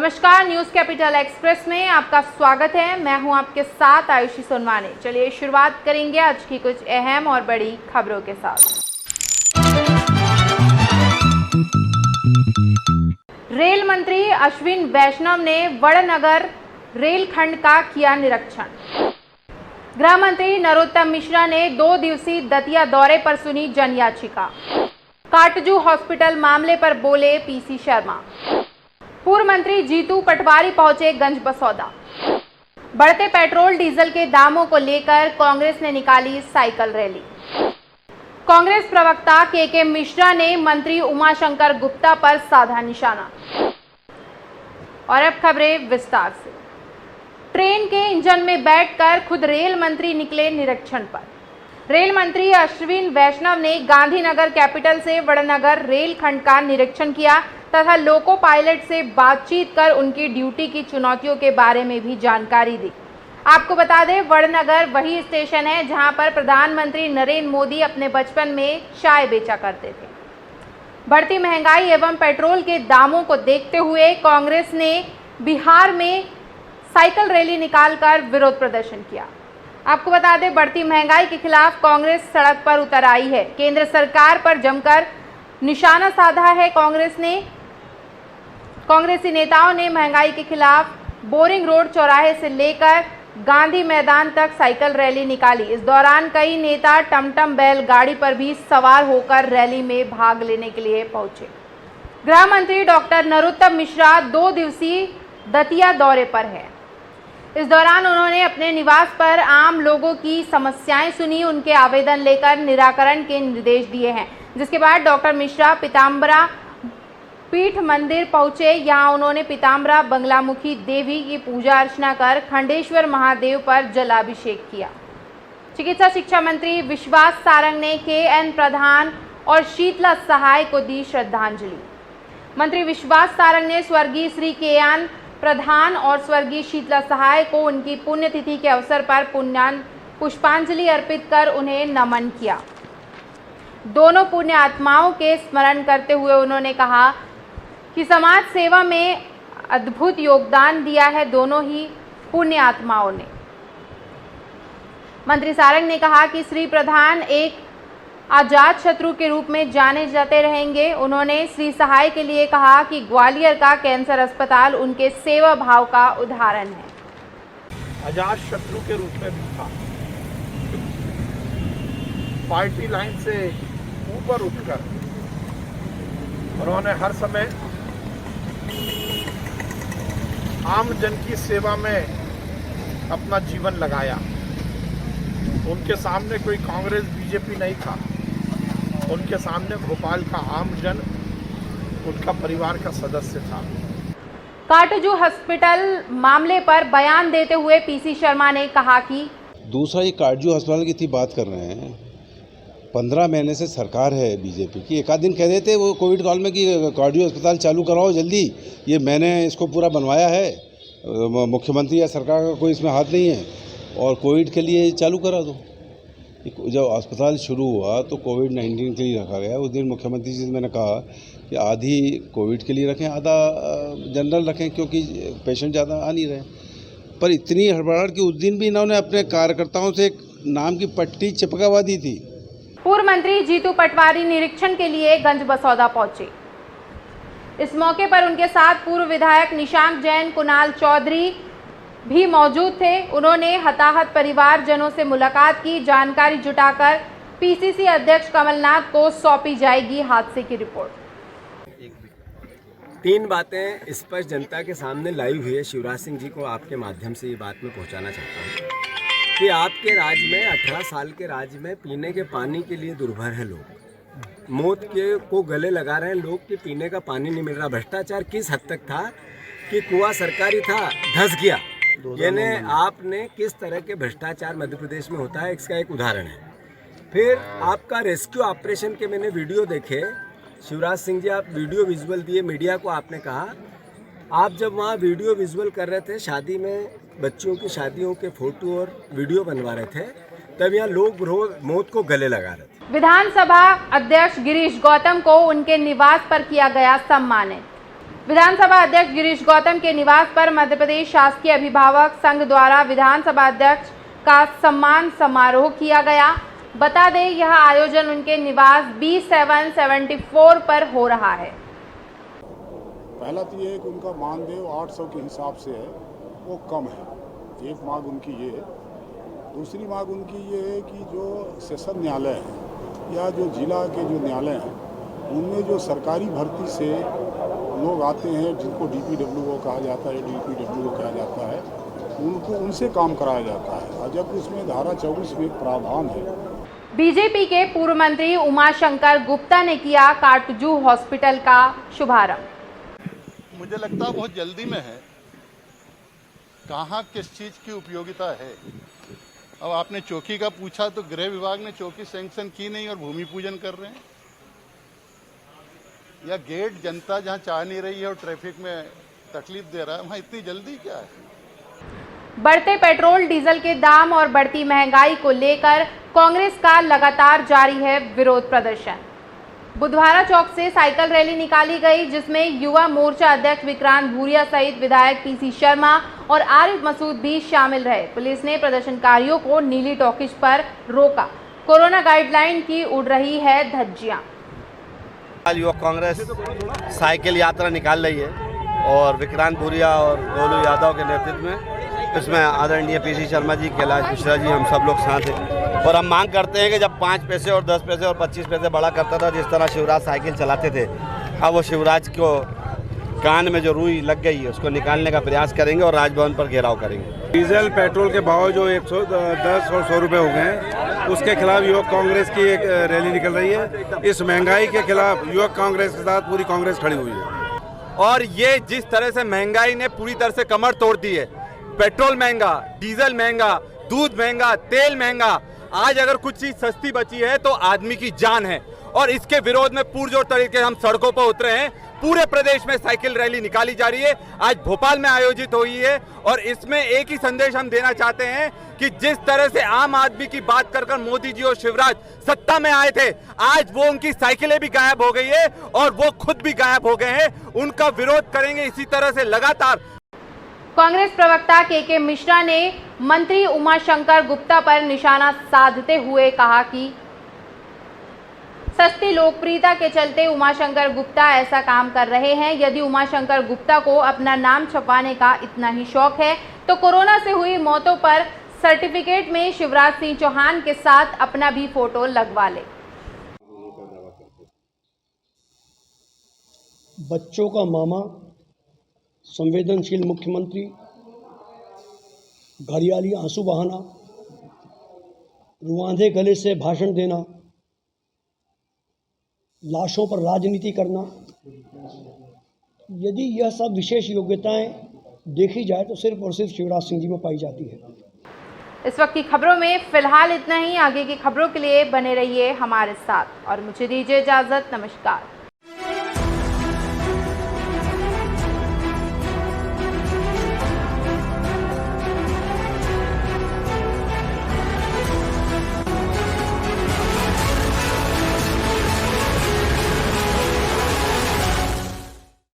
नमस्कार, news capital express में आपका स्वागत है। मैं हूं आपके साथ आयुषी सोनवाने। चलिए शुरुआत करेंगे आज की कुछ अहम और बड़ी खबरों के साथ। रेल मंत्री अश्विन वैष्णव ने वड़नगर रेलखंड का किया निरीक्षण। गृह मंत्री नरोत्तम मिश्रा ने 2 दिवसीय दतिया दौरे पर सुनी जन याचिका। काटजू हॉस्पिटल मामले पर बोले पीसी शर्मा। पूर्व मंत्री जीतू पटवारी पहुंचे गंज बसौदा। बढ़ते पेट्रोल डीजल के दामों को लेकर कांग्रेस ने निकाली साइकिल रैली। कांग्रेस प्रवक्ता के मिश्रा ने मंत्री उमाशंकर गुप्ता पर साधा निशाना। और अब खबरें विस्तार से। ट्रेन के इंजन में बैठकर खुद रेल मंत्री निकले निरीक्षण पर। रेल मंत्री अश्विन वैष्णव ने गांधीनगर कैपिटल से वड़नगर रेलखंड का निरीक्षण किया तथा लोको पायलट से बातचीत कर उनकी ड्यूटी की चुनौतियों के बारे में भी जानकारी दी। आपको बता दें, वड़नगर वही स्टेशन है जहां पर प्रधानमंत्री नरेंद्र मोदी अपने बचपन में चाय बेचा करते थे। बढ़ती महंगाई एवं पेट्रोल के दामों को देखते हुए कांग्रेस ने बिहार में साइकिल रैली निकालकर विरोध प्रदर्शन किया। आपको बता दें, बढ़ती महंगाई के खिलाफ कांग्रेस सड़क पर उतर आई है। केंद्र सरकार पर जमकर निशाना साधा है कांग्रेसी नेताओं ने महंगाई के खिलाफ बोरिंग रोड चौराहे से लेकर गांधी मैदान तक साइकिल रैली निकाली। इस दौरान कई नेता टमटम बैलगाड़ी पर भी सवार होकर रैली में भाग लेने के लिए पहुंचे। गृह मंत्री डॉक्टर नरोत्तम मिश्रा 2 दिवसीय दतिया दौरे पर है। इस दौरान उन्होंने अपने निवास पर आम लोगों की समस्याएं सुनी, उनके आवेदन लेकर निराकरण के निर्देश दिए हैं। जिसके बाद डॉक्टर मिश्रा पीताम्बरा पीठ मंदिर पहुंचे। यहां उन्होंने पीताम्बरा बंगलामुखी देवी की पूजा अर्चना कर खंडेश्वर महादेव पर जलाभिषेक किया। चिकित्सा शिक्षा मंत्री विश्वास सारंग ने KN प्रधान और शीतला सहाय को दी श्रद्धांजलि। मंत्री विश्वास सारंग ने स्वर्गीय श्री KN प्रधान और स्वर्गीय शीतला सहाय को उनकी पुण्यतिथि के अवसर पर पुष्पांजलि अर्पित कर उन्हें नमन किया। दोनों पुण्य आत्माओं के स्मरण करते हुए उन्होंने कहा कि समाज सेवा में अद्भुत योगदान दिया है दोनों ही पुण्य आत्माओं ने। मंत्री सारंग ने कहा कि श्री प्रधान एक आजाद शत्रु के रूप में जाने जाते रहेंगे। उन्होंने श्री सहाय के लिए कहा कि ग्वालियर का कैंसर अस्पताल उनके सेवा भाव का उदाहरण है। आजाद शत्रु के रूप में भी था। पार्टी लाइन से ऊपर उठकर उन्होंने हर समय आम जन की सेवा में अपना जीवन लगाया। उनके सामने कोई कांग्रेस बीजेपी नहीं था। उनके सामने भोपाल का आम जन उनका परिवार का सदस्य था। काटजू हॉस्पिटल मामले पर बयान देते हुए पीसी शर्मा ने कहा कि दूसरा ये काटजू अस्पताल की थी बात कर रहे हैं। 15 महीने से सरकार है बीजेपी की। एक आध दिन कह देते वो कोविड काल में कि कार्डियो अस्पताल चालू कराओ जल्दी, ये मैंने इसको पूरा बनवाया है, मुख्यमंत्री या सरकार का कोई इसमें हाथ नहीं है और कोविड के लिए चालू करा दो। जब अस्पताल शुरू हुआ तो कोविड-19 के लिए रखा गया। उस दिन मुख्यमंत्री जी से मैंने कहा कि आधी कोविड के लिए रखें, आधा जनरल रखें, क्योंकि पेशेंट ज़्यादा आ नहीं रहे। पर इतनी हड़बड़ाहट कि उस दिन भी इन्होंने अपने कार्यकर्ताओं से एक नाम की पट्टी चिपकावा दी थी। पूर्व मंत्री जीतू पटवारी निरीक्षण के लिए गंज बसौदा पहुंचे। इस मौके पर उनके साथ पूर्व विधायक निशांत जैन, कुणाल चौधरी भी मौजूद थे। उन्होंने हताहत परिवारजनों से मुलाकात की। जानकारी जुटाकर PCC अध्यक्ष कमलनाथ को सौंपी जाएगी हादसे की रिपोर्ट। 3 बातें स्पष्ट जनता के सामने लाई हुई है। शिवराज सिंह जी को आपके माध्यम से ये बात मैं पहुंचाना चाहता हूँ कि आपके राज्य में 18 साल के राज्य में पीने के पानी के लिए दुर्भर है लोग। मौत के को गले लगा रहे हैं लोग कि पीने का पानी नहीं मिल रहा। भ्रष्टाचार किस हद तक था कि कुआं सरकारी था, धंस गया। यानी आपने किस तरह के भ्रष्टाचार मध्य प्रदेश में होता है, इसका एक उदाहरण है। फिर आपका रेस्क्यू ऑपरेशन के मैंने वीडियो देखे। शिवराज सिंह जी, आप वीडियो विजुअल दिए मीडिया को। आपने कहा आप जब वहाँ वीडियो विजुअल कर रहे थे, शादी में बच्चियों की शादियों के फोटो और वीडियो बनवा रहे थे, तब यहाँ लोग मौत को गले लगा रहे थे। विधानसभा अध्यक्ष गिरीश गौतम को उनके निवास पर किया गया सम्मानित। विधानसभा अध्यक्ष गिरीश गौतम के निवास पर मध्य प्रदेश शासकीय अभिभावक संघ द्वारा विधानसभा अध्यक्ष का सम्मान समारोह किया गया। बता दें, यह आयोजन उनके निवास B774 पर हो रहा है। पहला तो ये है कि उनका मानदेय 800 के हिसाब से है, वो कम है। एक मांग उनकी ये है। दूसरी मांग उनकी ये है कि जो सेशन न्यायालय है या जो जिला के जो न्यायालय हैं, उनमें जो सरकारी भर्ती से लोग आते हैं, जिनको DPWO कहा जाता है, DPWO कहा जाता है, उनको उनसे काम कराया जाता है। और जब उसमें धारा 24 में एक प्रावधान है। बीजेपी के पूर्व मंत्री उमाशंकर गुप्ता ने किया काटजू हॉस्पिटल का शुभारंभ। मुझे लगता है बहुत जल्दी में है। कहाँ किस चीज़ की उपयोगिता है। अब आपने चौकी का पूछा तो गृह विभाग ने चौकी सैंक्शन की नहीं और भूमि पूजन कर रहे हैं। या गेट जनता जहाँ चाह नहीं रही है और ट्रैफिक में तकलीफ दे रहा है, वहाँ इतनी जल्दी क्या है। बढ़ते पेट्रोल डीजल के दाम और बढ़ती महंगाई को लेकर कांग्रेस का लगातार जारी है विरोध प्रदर्शन। बुधवारा चौक से साइकिल रैली निकाली गई, जिसमें युवा मोर्चा अध्यक्ष विक्रांत भूरिया सहित विधायक PC शर्मा और आरिफ मसूद भी शामिल रहे। पुलिस ने प्रदर्शनकारियों को नीली टॉकीज पर रोका। कोरोना गाइडलाइन की उड़ रही है धज्जियां। युवक कांग्रेस साइकिल यात्रा निकाल रही है और विक्रांत भूरिया और गोलू यादव के नेतृत्व में इसमें आदरणीय PC शर्मा जी, कैलाश मिश्रा जी, हम सब लोग साथ हैं। और हम मांग करते हैं कि जब 5 पैसे और 10 पैसे और 25 पैसे बढ़ा करता था, जिस तरह शिवराज साइकिल चलाते थे, अब वो शिवराज को कान में जो रुई लग गई है उसको निकालने का प्रयास करेंगे और राजभवन पर घेराव करेंगे। डीजल पेट्रोल के भाव जो 110 और 100 रुपये हो गए हैं, उसके खिलाफ युवक कांग्रेस की एक रैली निकल रही है। इस महंगाई के खिलाफ युवक कांग्रेस के साथ पूरी कांग्रेस खड़ी हुई है। और ये जिस तरह से महंगाई ने पूरी तरह से कमर तोड़ दी है, पेट्रोल महंगा, डीजल महंगा, दूध महंगा, तेल महंगा, आज अगर कुछ चीज सस्ती बची है तो आदमी की जान है। और इसके विरोध में पुरजोर तरीके हम सड़कों पर उतरे हैं। पूरे प्रदेश में साइकिल रैली निकाली जा रही है, आज भोपाल में आयोजित हुई है। और इसमें एक ही संदेश हम देना चाहते हैं कि जिस तरह से आम आदमी की बात कर मोदी जी और शिवराज सत्ता में आए थे, आज वो उनकी साइकिलें भी गायब हो गई है और वो खुद भी गायब हो गए हैं। उनका विरोध करेंगे इसी तरह से लगातार। कांग्रेस प्रवक्ता KK मिश्रा ने मंत्री उमाशंकर गुप्ता पर निशाना साधते हुए कहा कि सस्ती लोकप्रियता के चलते उमाशंकर गुप्ता ऐसा काम कर रहे हैं। यदि उमाशंकर गुप्ता को अपना नाम छपवाने का इतना ही शौक है तो कोरोना से हुई मौतों पर सर्टिफिकेट में शिवराज सिंह चौहान के साथ अपना भी फोटो लगवा ले। बच्चों का मामा, संवेदनशील मुख्यमंत्री, घड़ियाली आंसू बहाना, रुआंधे गले से भाषण देना, लाशों पर राजनीति करना, यदि यह सब विशेष योग्यताएं देखी जाए तो सिर्फ और सिर्फ शिवराज सिंह जी में पाई जाती है। इस वक्त की खबरों में फिलहाल इतना ही। आगे की खबरों के लिए बने रहिए हमारे साथ और मुझे दीजिए इजाजत। नमस्कार।